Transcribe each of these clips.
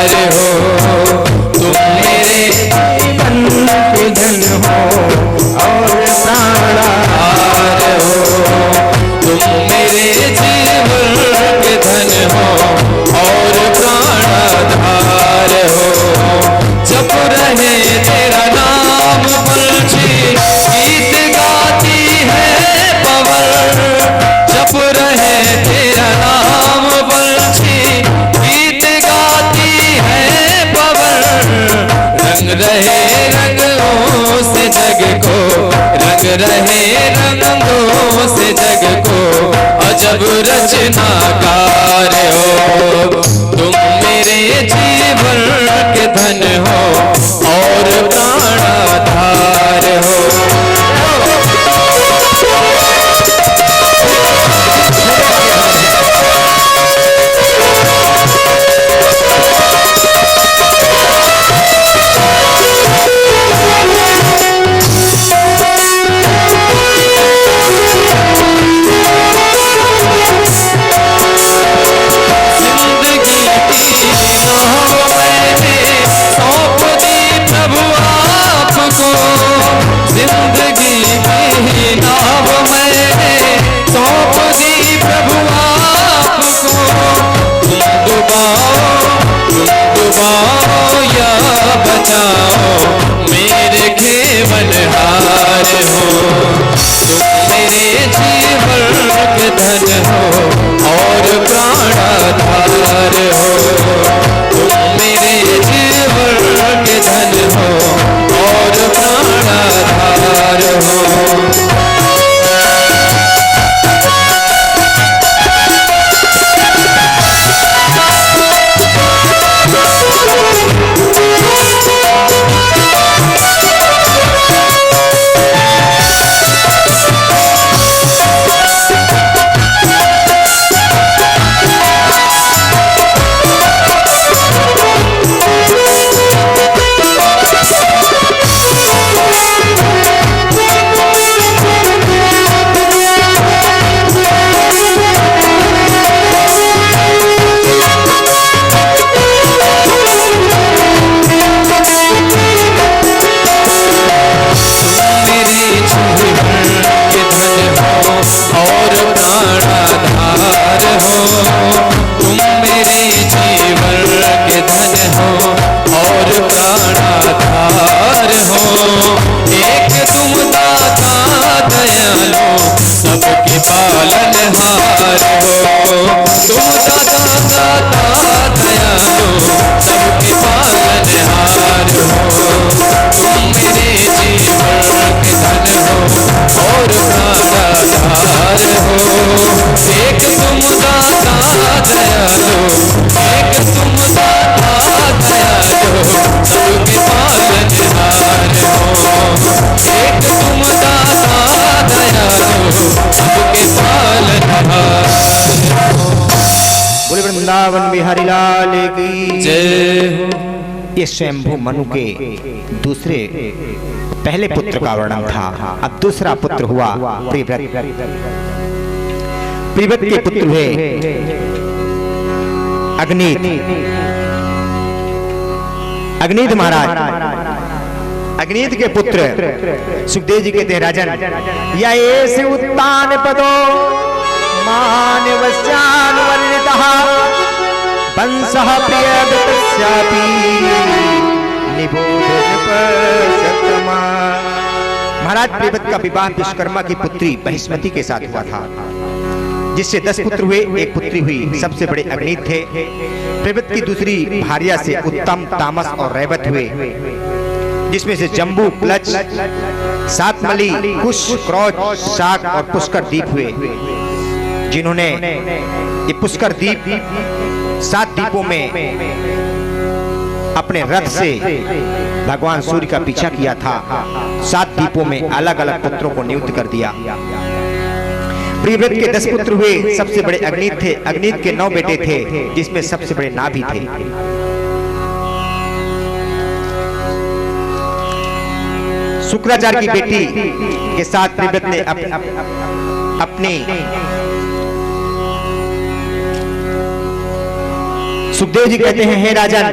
धार हो, तुम मेरे जीवन के धन हो और प्राणाधार हो, तुम मेरे जीवन के धन हो और प्राणाधार हो। जप रहे तेरा नाम पंछी गीत गाती है पवन, जप रहे तेरा नाम पंछी गीत गाती है पवन। रंग रहे रंगों से जग को, रंग रहे रंगों से जग को, अजब रचनाकार हो, तुम मेरे जीवन के धन हो और प्राणाधार हो। मेरे खेवनहार हो, तुम मेरे जीवन के धन हो और प्राणाधार हो, तुम मेरे जीवन के धन हो और प्राणाधार हो। सबके पालनहार हो, तुम दाता दाता दयालु सबके पालनहार हो, तुम मेरे जीवन के धन हो और प्राणाधार हो। एक तुम दाता दयालु, एक तुम दाता दयालु सबके पालनहार हो, एक तुम दाता दयालु सबके पालनहार। बोले वृंदावन बिहारी लाल की जय हो। ये स्वयंभू मनु के दूसरे पहले पुत्र का वर्णन था। अब दूसरा पुत्र हुआ प्रियव्रत। प्रियव्रत के पुत्र हुए अग्नीत। अग्नीत महाराज, अग्नीत के पुत्र सुखदेव जी कहते हैं राजन, या ऐसे उत्तान पदो मानवस्यान वर्णितः वंशः प्रियव्रतस्यापि निबोध नृपसत्तमा। महाराज प्रियव्रत का विवाह विश्वकर्मा की पुत्री बृहस्पति के साथ हुआ था, जिससे 10 पुत्र हुए, एक पुत्री हुई। सबसे बड़े अग्नीत थे। प्रियव्रत की दूसरी भार्या से उत्तम, तामस और रैवत हुए, जिसमें से जम्बू, प्लच, सातमली, कुश, क्रोध, शाक और पुष्कर दीप हुए, जिन्होंने ये पुष्कर दीप 7 दीपों में अपने रथ से भगवान सूर्य का पीछा किया था। 7 दीपों में अलग अलग पुत्रों को नियुक्त कर दिया। प्रियव्रत के 10 पुत्र हुए। सबसे बड़े अग्नीत थे। अग्नीत के 9 बेटे थे, जिसमें सबसे बड़े नाभि थे। शुक्राचार्य की बेटी के साथ प्रियव्रत ने अपनी सुखदेव जी कहते हैं, हे राजन,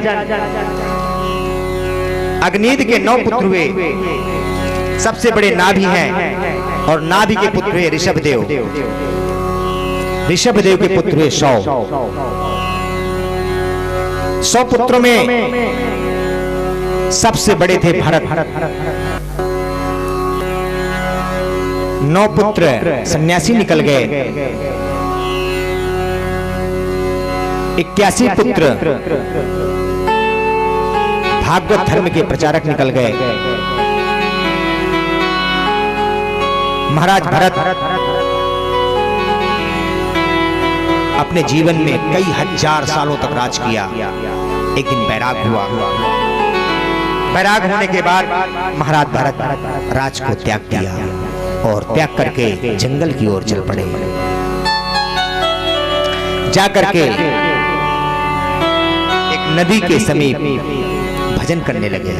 अग्निद के 9 पुत्र हुए, सबसे बड़े नाभि हैं और नाभि के पुत्र हुए ऋषभदेव। ऋषभदेव के पुत्र हुए 100 पुत्रों में सबसे बड़े थे भरत। 9 पुत्र सन्यासी निकल गए, 81 पुत्र भागवत धर्म के प्रचारक निकल गए। महाराज भरत अपने जीवन में कई हजार सालों तक राज किया। एक दिन बैराग हुआ। बैराग होने के बाद महाराज भरत राज को त्याग दिया और त्याग करके जंगल की ओर चल पड़े। जाकर के एक नदी के समीप भजन करने लगे।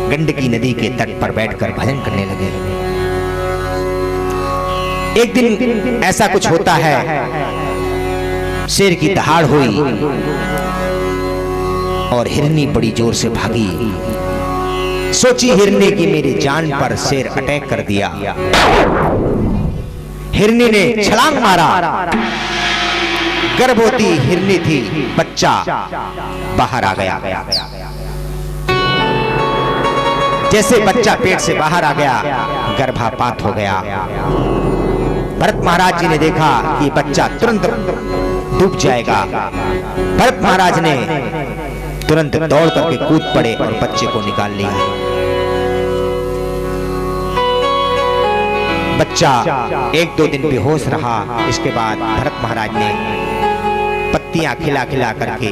गंडकी नदी के तट पर बैठकर भजन करने लगे। एक दिन ऐसा कुछ होता है, शेर की दहाड़ हुई और हिरनी बड़ी जोर से भागी। सोची हिरनी की मेरी जान पर शेर अटैक कर दिया। हिरनी ने छलांग मारा। गर्भवती हिरनी थी, बच्चा बाहर आ गया। जैसे बच्चा पेट से बाहर आ गया, गर्भपात हो गया। भरत महाराज जी ने देखा कि बच्चा तुरंत डूब जाएगा। भरत महाराज ने तुरंत दौड़ करके कूद पड़े और बच्चे को निकाल लिया। बच्चा 1-2 दिन बेहोश रहा। इसके बाद भरत महाराज ने पत्तियां खिला खिला करके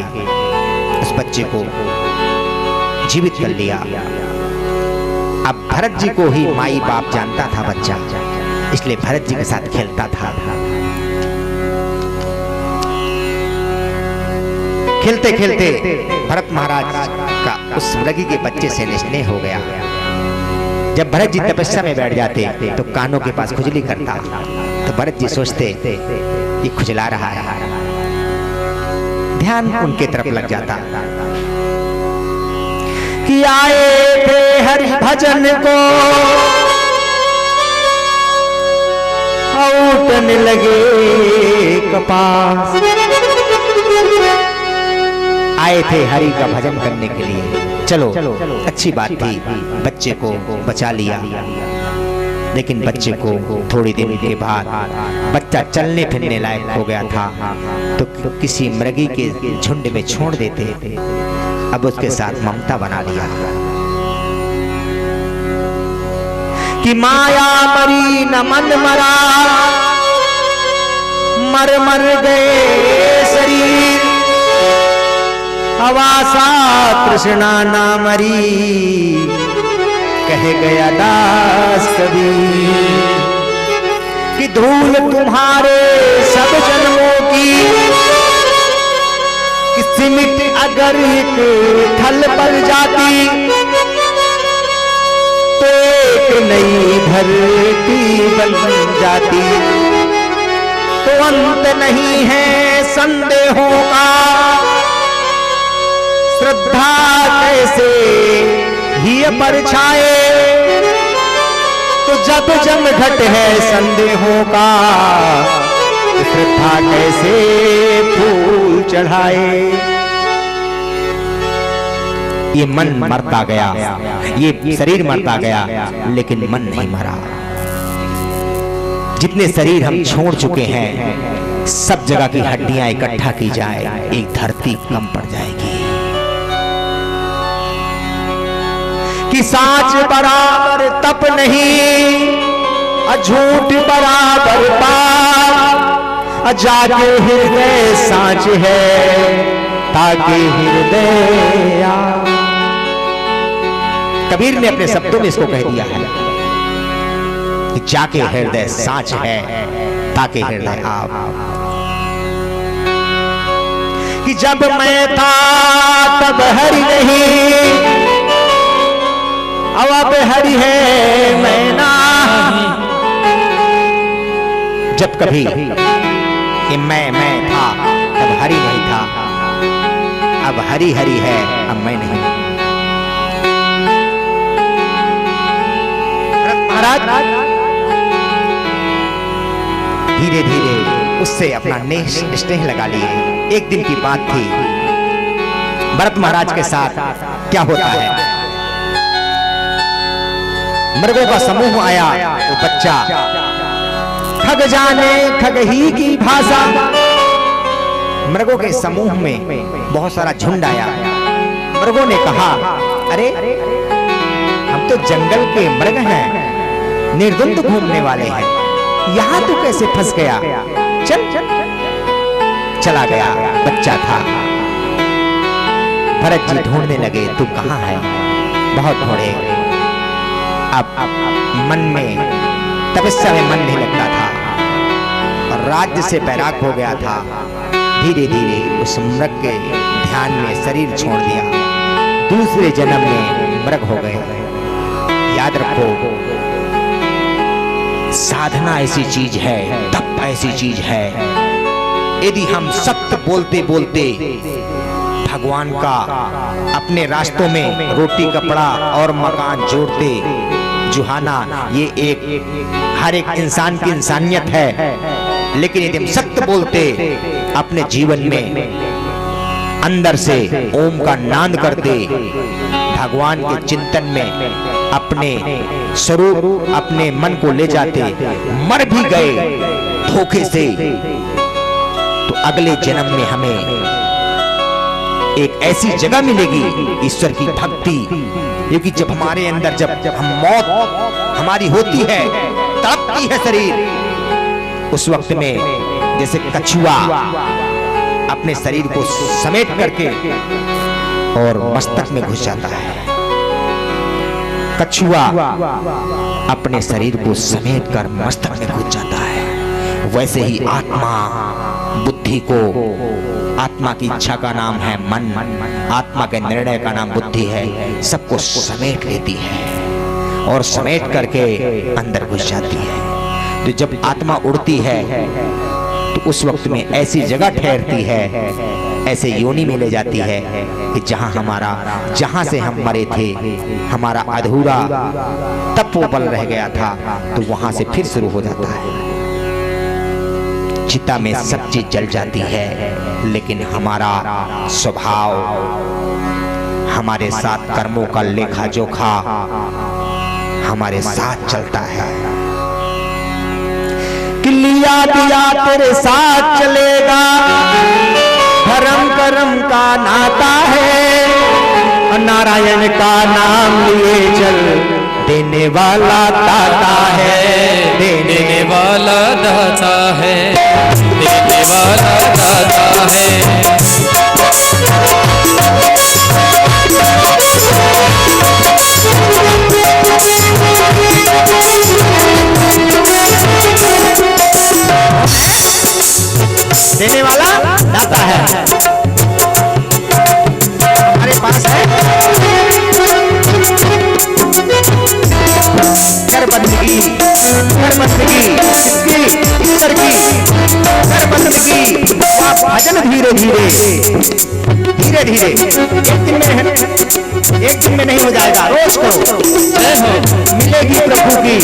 उस बच्चे को जीवित कर लिया। अब भरत जी को ही माई बाप जानता था बच्चा, इसलिए भरत जी के साथ खेलता था। खेलते खेलते भरत महाराज का उस मृगी के बच्चे से स्नेह हो गया। जब भरत जी तपस्या में बैठ जाते तो कानों के पास खुजली करता, तो भरत जी सोचते ये खुजला रहा है। ध्यान उनके तरफ लग जाता कि आए थे हरि भजन को औटन लगे कपास। आए थे हरि का भजन करने के लिए। चलो अच्छी बात थी, बच्चे को बचा लिया। लेकिन बच्चे को थोड़ी देर के बाद बच्चा चलने फिरने लायक हो गया था, तो किसी मृगी के झुंड में छोड़ देते। अब उसके साथ ममता बना लिया कि माया मरी न मन मरा, मर मर गए शरीर। अवासा तृष्णा ना मरी, कह गया दास कबीर कि धूल तुम्हारे सब जन्मों की, कि सिमट अगर एक थल पर जाती तो एक नई धरती बन जाती। तो अंत नहीं है संदेहों का, श्रद्धा कैसे ही परछाए। तो जब जम घट है संदेहों का, श्रद्धा कैसे फूल चढ़ाए। ये मन मरता गया, ये शरीर मरता गया, लेकिन मन नहीं मरा। जितने शरीर हम छोड़ चुके हैं, सब जगह की हड्डियां इकट्ठा की जाए, एक धरती कम पड़ जाएगी। कि साँच बराबर तप नहीं, झूठ बराबर पाप। जाके हृदय साँच है, ताकि हृदय। कबीर ने अपने शब्दों में इसको कह दिया है कि जाके हृदय साँच है, ताकि हृदय आप। कि जब मैं था तब हरि नहीं, अब हरि है मैं ना। जब कभी ये मैं था, अब हरि नहीं था, अब हरि हरि है, अब मैं नहीं। महाराज धीरे धीरे उससे अपना स्नेह लगा लिए। एक दिन की बात थी, भरत महाराज के साथ क्या होता है, मृगों का समूह आया, वो बच्चा खग जाने खग ही की भाषा। मृगों के समूह में बहुत सारा झुंड आया। मृगों ने कहा, अरे हम तो जंगल के मृग हैं, निर्द्वंद घूमने वाले हैं, यहां तू कैसे फंस गया? चल चला गया, बच्चा था। भरत जी ढूंढने लगे, तू कहां है? बहुत ढूंढे, अब मन में तपस्या में मन नहीं लगता था और राज्य से बैराग हो गया था। धीरे धीरे उस मृग के ध्यान में शरीर छोड़ दिया, दूसरे जन्म में मृग हो गए। याद रखो, साधना ऐसी चीज है, तप ऐसी चीज है, यदि हम सत्य बोलते बोलते भगवान का अपने रास्तों में रोटी कपड़ा और मकान जोड़ते जुहाना, ये एक हर एक इंसान की इंसानियत है। लेकिन यदि हम सत्य बोलते अपने जीवन में अंदर से ओम का नाद करते, भगवान के चिंतन में अपने स्वरूप अपने मन को ले जाते, मर भी गए धोखे से, तो अगले जन्म में हमें एक ऐसी जगह मिलेगी ईश्वर की भक्ति। क्योंकि जब हमारे अंदर जब हम मौत हमारी होती है, तड़पती है शरीर, उस वक्त में जैसे कछुआ अपने शरीर को समेट करके और मस्तक में घुस जाता है, कछुआ अपने शरीर को समेट कर मस्तक में घुस जाता है, वैसे ही आत्मा बुद्धि को, आत्मा की इच्छा का नाम है मन, आत्मा के निर्णय का नाम बुद्धि है, सबको समेट लेती है और समेट करके अंदर घुस जाती है। तो जब आत्मा उड़ती है तो उस वक्त में ऐसी जगह ठहरती है, ऐसे योनि में ले जाती है कि जहां से हम मरे थे, हमारा अधूरा तपोबल रह गया था, तो वहां से फिर शुरू हो जाता है। चिता में सब चीज जल जाती है, लेकिन हमारा स्वभाव, हमारे साथ कर्मों का लेखा जोखा हमारे साथ चलता है। कि लिया दिया तेरे साथ चलेगा, धर्म कर्म का नाता है, और नारायण का नाम लिए चल, देने वाला दाता है, देने वाला दाता है, देने वाला दाता है। देने वाला दाता है, हमारे पास है। कर बंदगी किसकी? ईश्वर की। कर बंदगी भजन धीरे धीरे धीरे धीरे, एक दिन में नहीं हो जाएगा, रोज करो, मिलेगी प्रभु की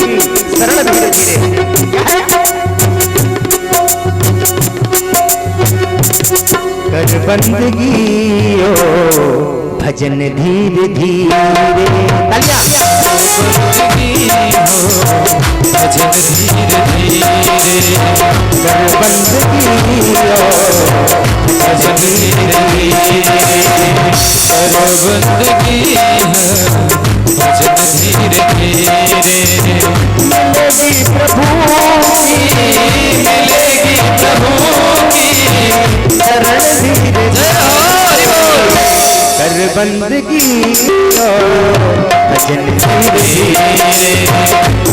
शरण धीरे धीरे। क्या है? कर बंदगी ओ भजन धीरे धीरे, तालियां। बंदगी हो भजन धीरे धीरे, कर बंदगी ओ भजन धीरे धीरे, कर बंदगी है भजन धीरे धीरे। मिलेगी प्रभु की, मिलेगी प्रभु की शरण धीरे धीरे। कर बंदगी ओ भजन धीरे धीरे,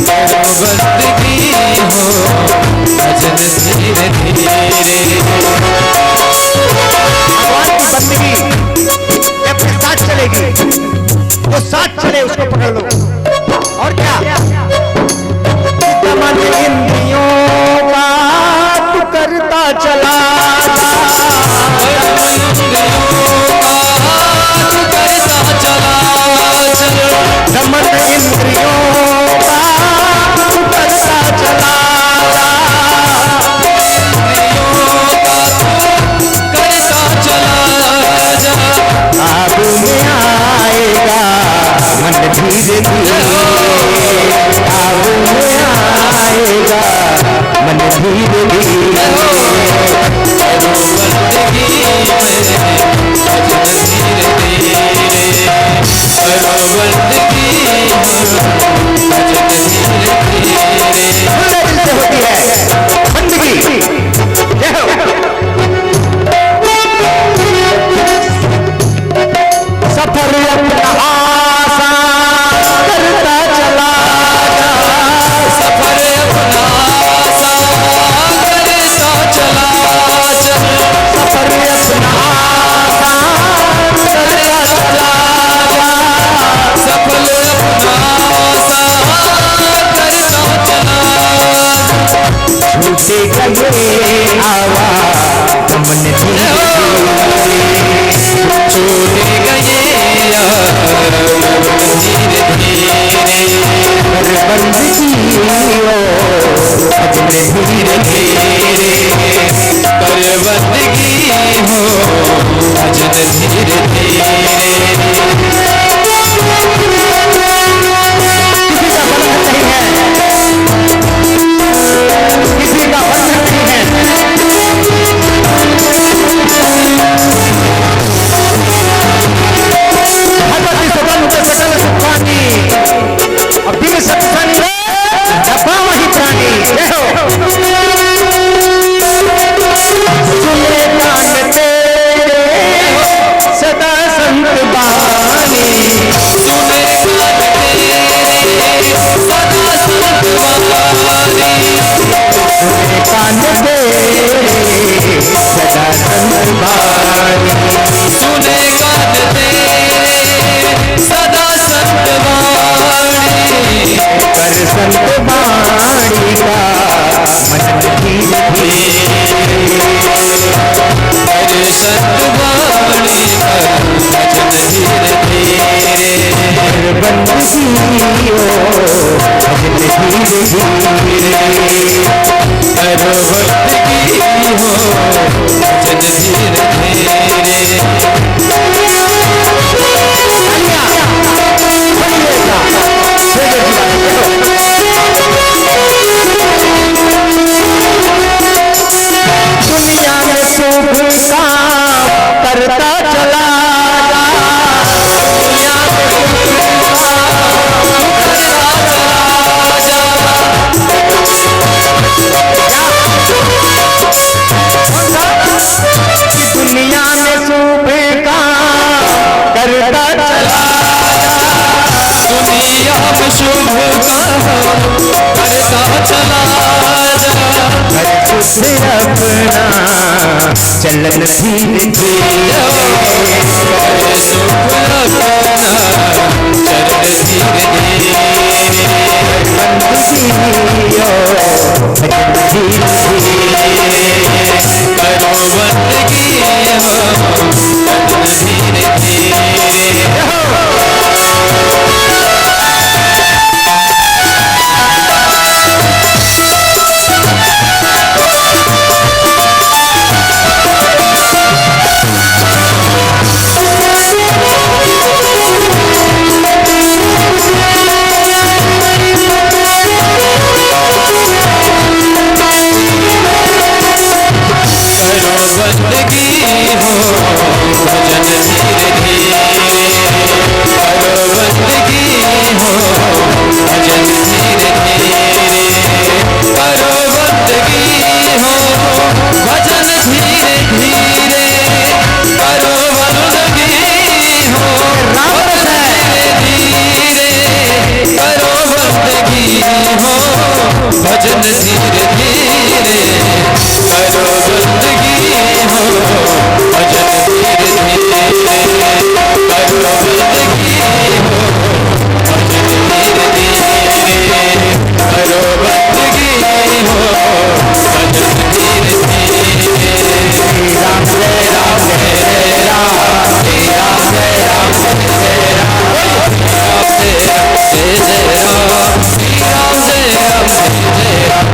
कर बंदगी हो भजन धीरे धीरे। भगवान की बंदगी अपने साथ चलेगी, वो साथ चले उसको पकड़ लो। और क्या? मन इंद्रियों का तू करता चला जा, भूल गए धीरे धीरे बंदगी हो अपने धीरे धीरे कर बंदगी हो भजन धीरे धीरे किसी का बंधन नहीं है, भगवती सुगंध सटल सुखानी अभी सत्संग डब्बा वही प्राणी देखो सुने कान तेरे सदा संत बानी सुने कान तेरे सदा संत वाणी सुने कान तेरे सदा संत बानी सुने कान तेरे सदा संत वाणी कर संत बाणी का मन धीरे धीरे कर संत वाणी कर भजन धीरे धीरे बंदगी हो भजन धीरे धीरे करो बंदगी हो भजन धीरे धीरे दुनिया में शुभ काम करता चला जा, दुनिया में दुनिया में शुभ काम करता चला दुनिया में शुभ काम करता चला जा हर कुछ अपना चलन धीरे धीरे सुख अपना चरण धीरे धीरे बंदगी हो भजन धीरे धीरे करो बंदगी हो भजन धीरे धीरे करो बंदगी हो भजन धीरे धीरे करो बंदगी हो भजन धीरे धीरे करो बंदगी हो भजन धीरे धीरे करो बंदगी हो भजन धीरे धीरे करो बंदगी हो भजन धीरे धीरे करो बंदगी हो भजन धीरे धीरे करो बंदगी हो भजन धीरे धीरे करो बंदगी हो भजन धीरे धीरे राम जय राम जय राम जय राम जय राम जय राम जय राम जय जय राम श्री राम जय राम जय राम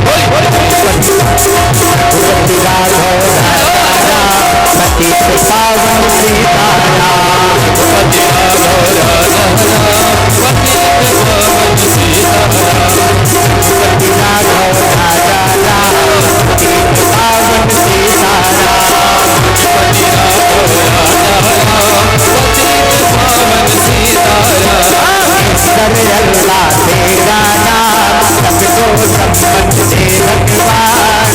भगवती राघव राजा पतित पावन सीताराम पति राघव राजा पति पावन सीताराम भगवती राघव राजा पतित पावन सीताराम पति राघव राजा पति पावन सीताराम कर अल्लाह तेरा नाम सबको संपन्न दे भगवान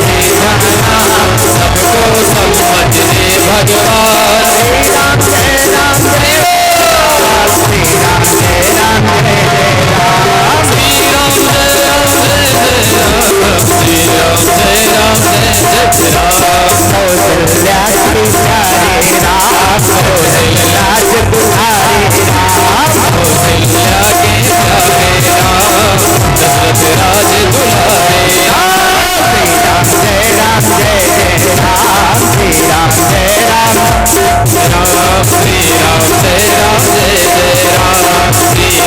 तेरा नाम सबको समझ दे भगवान श्री राम जय राम जय राम श्री राम जय राम जय राम श्री राम जय राम जय जय राम श्री राम जय राम जय जय राम कौशल्या श्री प्यारे राम कौशल्या तुम्हारे राम कौशल्या के प्यारे राम दशरथ राज दुलारे श्री राम जय राम जय जय राम श्री राम जय राम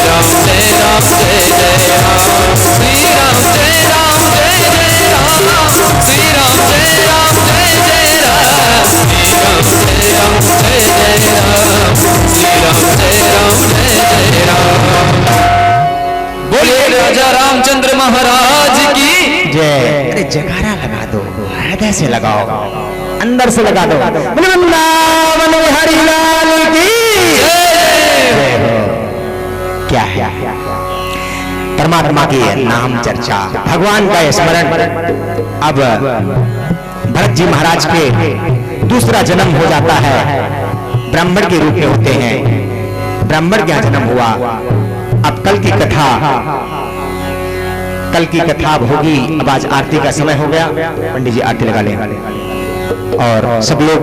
राम जय राम जय जय राम श्री राम जय राम जय जय राम श्री राम जय राम जय जय राम श्री राम जय राम जय जय राम श्री राम जय राम जय जय राम। बोलिए राजा रामचंद्र महाराज की जय। अरे जयकारा लगा दो, हृदय से लगाओ, अंदर से लगा दो। वृंदावन हरि लाल की जय हो। क्या है परमात्मा की नाम चर्चा, भगवान का स्मरण। अब भरत जी महाराज के दूसरा जन्म हो जाता है, ब्राह्मण के रूप में होते हैं। ब्राह्मण क्या जन्म हुआ। अब कल की कथा अब होगी। अब आज आरती का समय हो गया, पंडित जी आरती लगा लें और सब लोग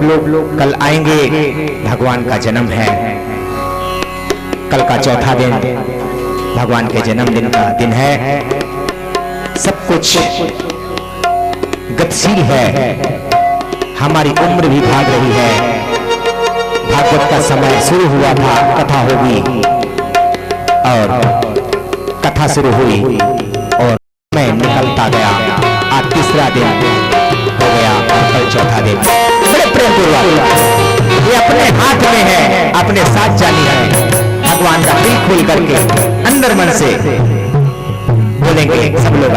कल आएंगे। भगवान का जन्म है, कल का चौथा दिन भगवान के जन्मदिन का दिन है। सब कुछ गतिशील है, हमारी उम्र भी भाग रही है। भागवत का समय शुरू हुआ था, कथा होगी और कथा शुरू हुई और मैं निकलता गया। आज तीसरा दिन हो गया और कल चौथा दिन। बड़े प्रेम पूर्वक ये अपने हाथ में है, अपने साथ जानी है। भगवान का दिल खोल करके अंदर मन से बोलेंगे सब लोग।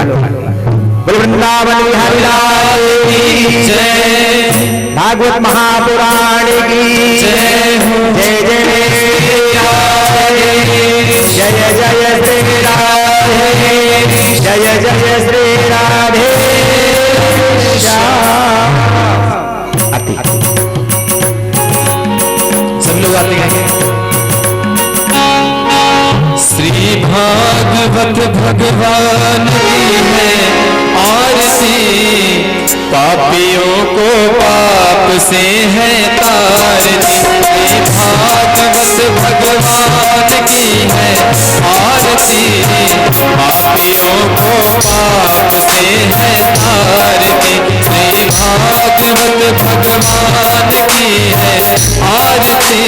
वृंदावन बिहारी लाल की जय, भागवत महापुराण की जय, जय जय जय जय श्री राधे, जय जय श्री राधे श्याम। सब लोग आते हैं। श्री भागवत भगवान की है आरती, पापियों को पाप से है तारती। श्री भागवत भगवान की है आरती, पापियों को पाप से है तारती। श्री भागवत भगवान की है आरती,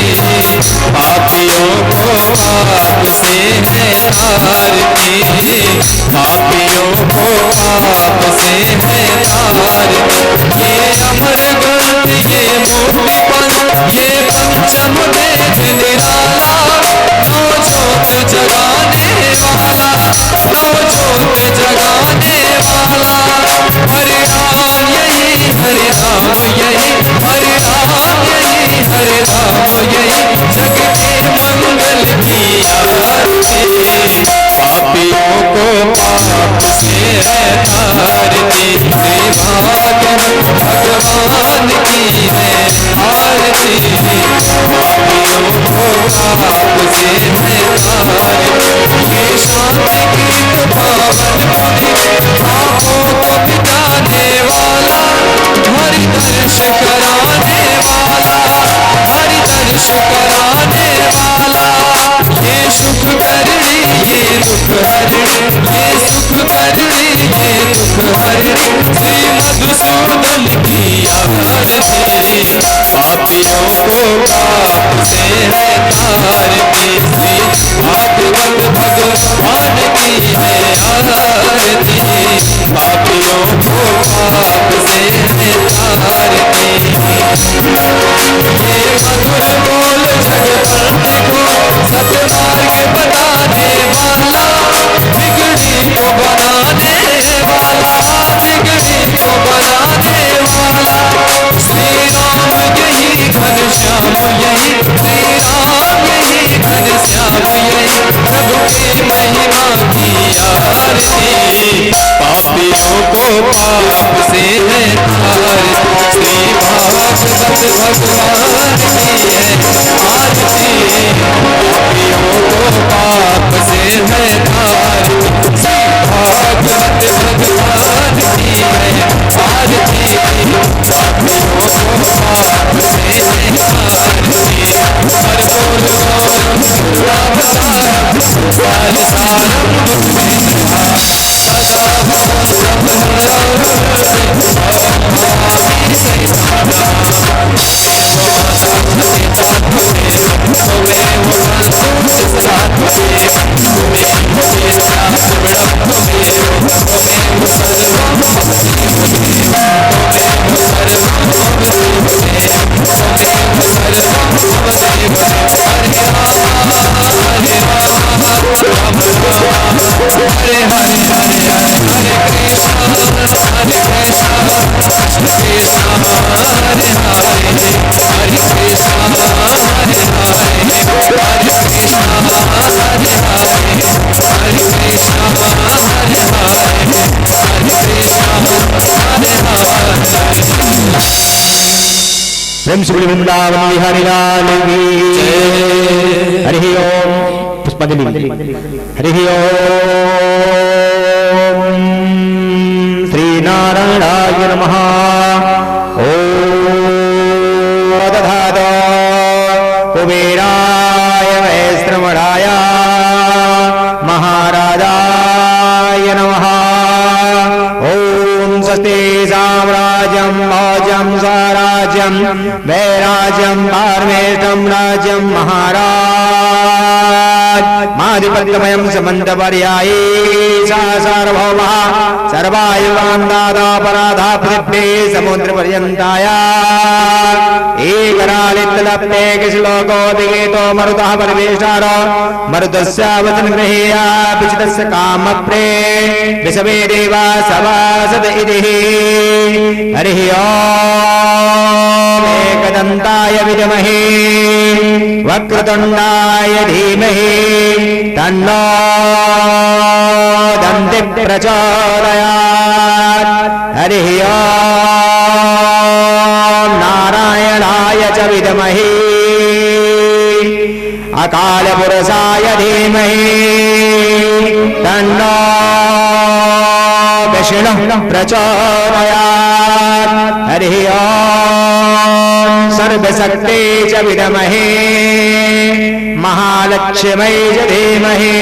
पापियों को पाप से है तारती। पापियों को पाप से है तारती। ये अमर ग्रंथ, ये मूर्तिपन, ये पंचम वेद निराला, नौ ज्योत जगाने वाला, नौ ज्योत जगाने वाला। हरे राम यही, हरे राम यही, हरे राम यही, हरे राम यही, जग के मंगल की आरती। पापियों को पाप से है तारती। श्री भागवत भगवान की है आरती, पापियों को पाप से है तारती। ये शांति गीत पावन पुनि, पापों को मिटाने वाला, हरि दर्श कराने वाला, हरि दर्श कराने वाला। ये सुख करणी, ये दुख हरणी, ये सुख करणी, ये दुख हरणी, श्री मधुसूदन की आरती। पापियों को पाप से है तारती। श्री भागवत भगवान की है आरती, पापियों को पाप से है तारती। ये मधुर बोल जगवंत को सतमार्ग बताने वाला, बिगड़ी को बनाने वाला, बिगड़ी को बनाने वाला। श्री राम यही घनश्याम यही, श्री राम यही घनश्याम यही, प्रभु के महिमा की आरती। पापियों को पाप से है तारती। श्री भागवत भगवान की है आरती, पापियों को पाप से है तारती। श्री भागवत भगवान की है आरती, पापियों को पाप से है तारती। हर बोल राम सारम, सार सारम सदा भव प्रेम से बोलिए वृंदावन बिहारी लाल की हरि ओम। पुष्पांजलि। हरि ओम श्री नारायणाय नमः। ओम दधात कुबेराय वैश्रवणाय महाराजाय नमः। ओम स्वस्ति साम्राज्यं भोजं स्वराज्यं वैराज्यं पारमेष्टं राज्यं महाराज माधिपत्यमयं समन्तपर्याये सा सार्वभौमः सर्वायुगान् दातापराधा पृथ्वी समुद्रपर्यन्ताय एकरालितलप्तेक श्लोको दिगेतो मरुतः परमेष्ठारो मरुतस्य वचनगृहेया विचितस्य कामप्रे विषमे देवा सवासद इति। हरिः ओम् एकदन्ताय विद्महे वक्रतुण्डाय धीमहि तन्नो दन्ति प्रचोदयात्। हरिः ओम् नारायणाय च विद्महे अकालपुरुषाय धीमहि तन्नो विष्णुः प्रचोदयात्। हरिः ओम् सर्वशक्ते च विद्महे महालक्ष्म्यै च धीमहि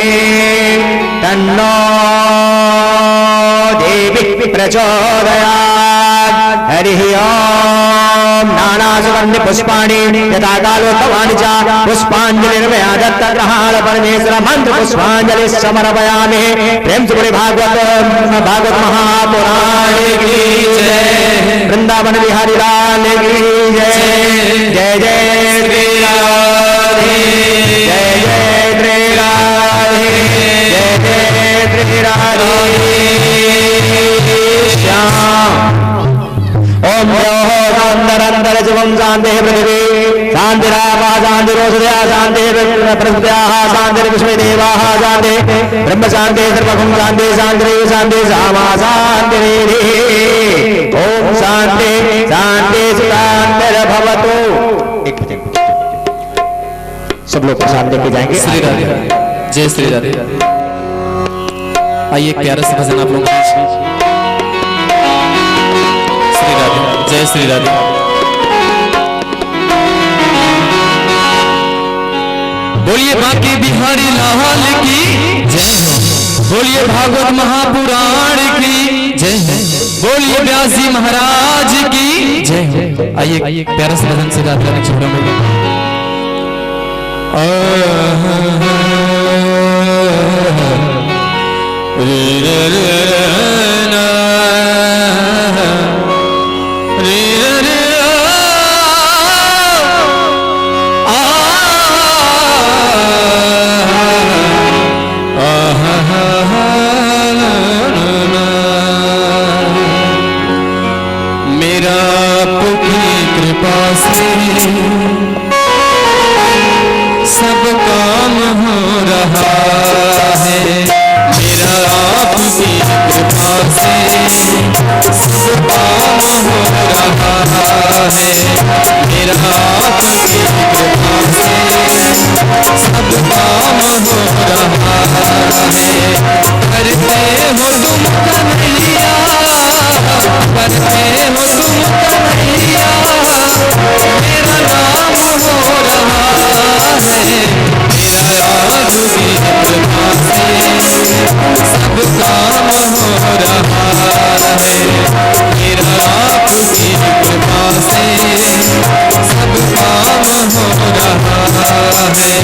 तन्नो देवी प्रचोदयात्। हरिः ओम् नानासुगन्धि पुष्पाणि यथा कालोत्तमानि च पुष्पाञ्जलिर्मया दत्तग्रहाण परमेश्वर मंत्र पुष्पांजलि समर्पयामि। प्रेम से बोले भागवत महापुराण की जय। वृंदावन बिहारी लाल की जय। जय जय श्री राधे जय जय श्री राधे जय जय श्री राधे श्याम। ओम शांतरंतर शिवम शांति पृथ्वी शांतिरापा शांतिरोषधया शांति प्रकृत्याः शांतिर्विश्वदेवाः शांति ब्रह्म शांति सर्वभूम शांति शांतिरेव शांति सामा शांतिरेधि। ओम शांति शांति शांतिर्भवतु। सब लोग प्रसाद लेके जाएंगे। श्री राधे जय श्री राधे। आइए एक प्यारा सा भजन आप लोगों के बीच। श्री राधे जय श्री राधे। बोलिए बांके बिहारी लाल की जय हो। बोलिए भागवत महापुराण की जय हो। बोलिए व्यास जी महाराज की जय हो। आइए एक प्यारा सा भजन श्री राधे ने छोड़ा मेरे। मेरा आपकी कृपा से सब काम हो रहा है। मेरा आपकी कृपा से सब काम हो रहा है। मेरा आपकी कृपा से सब काम हो रहा है। करते हो तुम कन्हैया करते हो तुम कन्हैया मेरा नाम हो रहा है। मेरा आपकी कृपा से सब काम हो रहा है। मेरा आपकी कृपा से सब काम हो रहा है।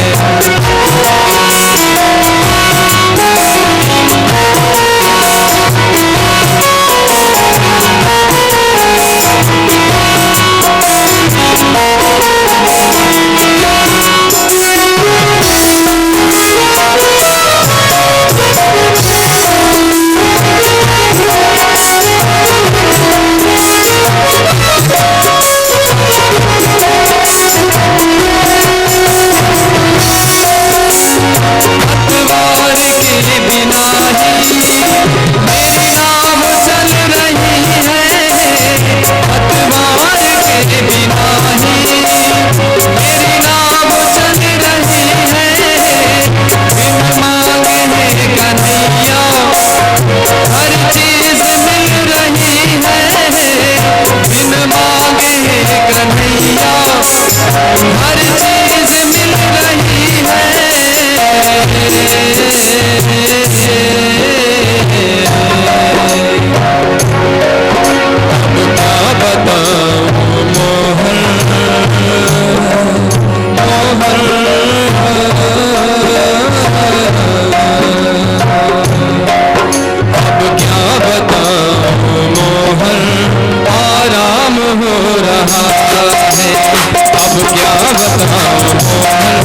क्या बताऊं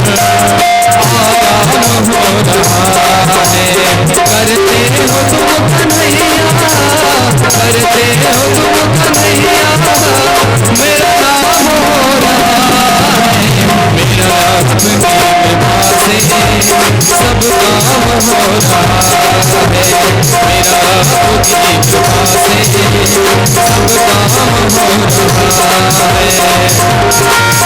मोहन आराम हो रहा है। करते हो तुम कन्हैया, करते हो तुम कन्हैया, मेरा नाम हो रहा है। मेरा अपनी कृपा से सब काम हो रहा है। मेरा अपनी कृपा से सब काम हो रहा है।